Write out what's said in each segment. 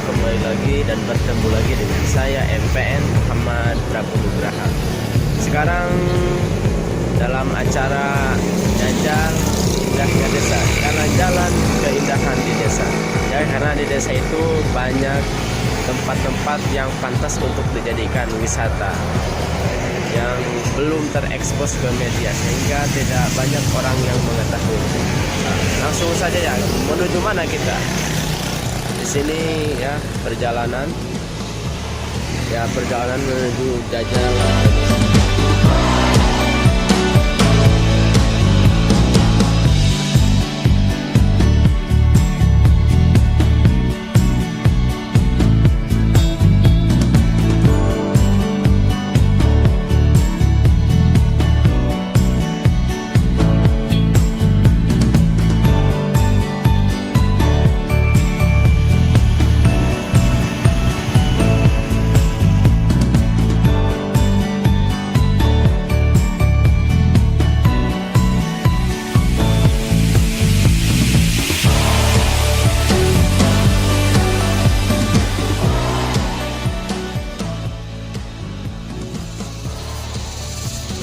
kembali lagi dan bertemu lagi dengan saya MPN Muhammad Prabu Nugraha. Sekarang dalam acara Jajal Indahnya Desa, karena jalan keindahan di desa. Ya, karena di desa itu banyak tempat-tempat yang pantas untuk dijadikan wisata yang belum terekspos ke media, sehingga tidak banyak orang yang mengetahui. Langsung saja ya, menuju mana kita? Di sini ya perjalanan menuju Jajal.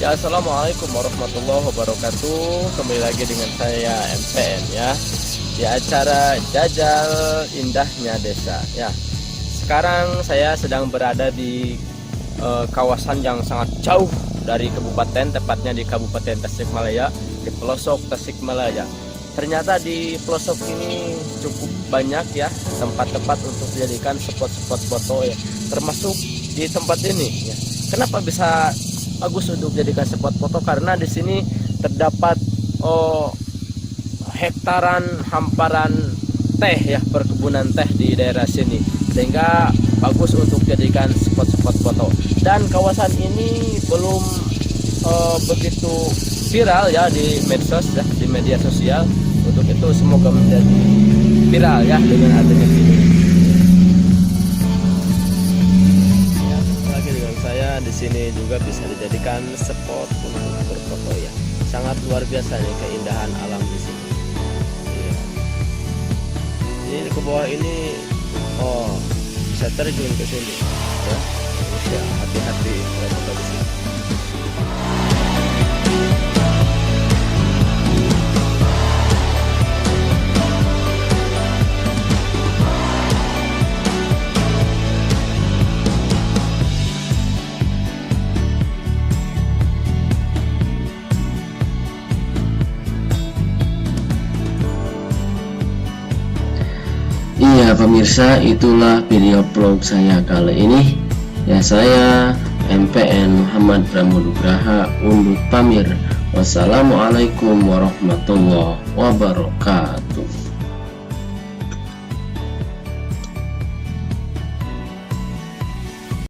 Ya, assalamualaikum warahmatullahi wabarakatuh. Kembali lagi dengan saya MPN ya, di acara Jajal Indahnya Desa ya. Sekarang saya sedang berada di kawasan yang sangat jauh dari kabupaten, tepatnya di Kabupaten Tasikmalaya, di pelosok Tasikmalaya. Ternyata di pelosok ini cukup banyak ya tempat-tempat untuk dijadikan spot-spot foto ya, termasuk di tempat ini ya. Kenapa bisa bagus untuk dijadikan spot foto? Karena di sini terdapat hektaran hamparan teh ya, perkebunan teh di daerah sini, sehingga bagus untuk dijadikan spot-spot foto. Dan kawasan ini belum begitu viral ya di medsos ya, di media sosial. Untuk itu semoga menjadi viral ya dengan adanya video. Di sini juga bisa dijadikan spot untuk berfoto ya. Sangat luar biasa nih keindahan alam di sini. Ya. Ini ke bawah ini bisa terjun ke sini. Ya, hati-hati kalau foto di sini. Iya pemirsa, itulah video vlog saya kali ini ya. Saya MPN Muhammad Prabu Nugraha undur pamit. Wassalamualaikum warahmatullahi wabarakatuh.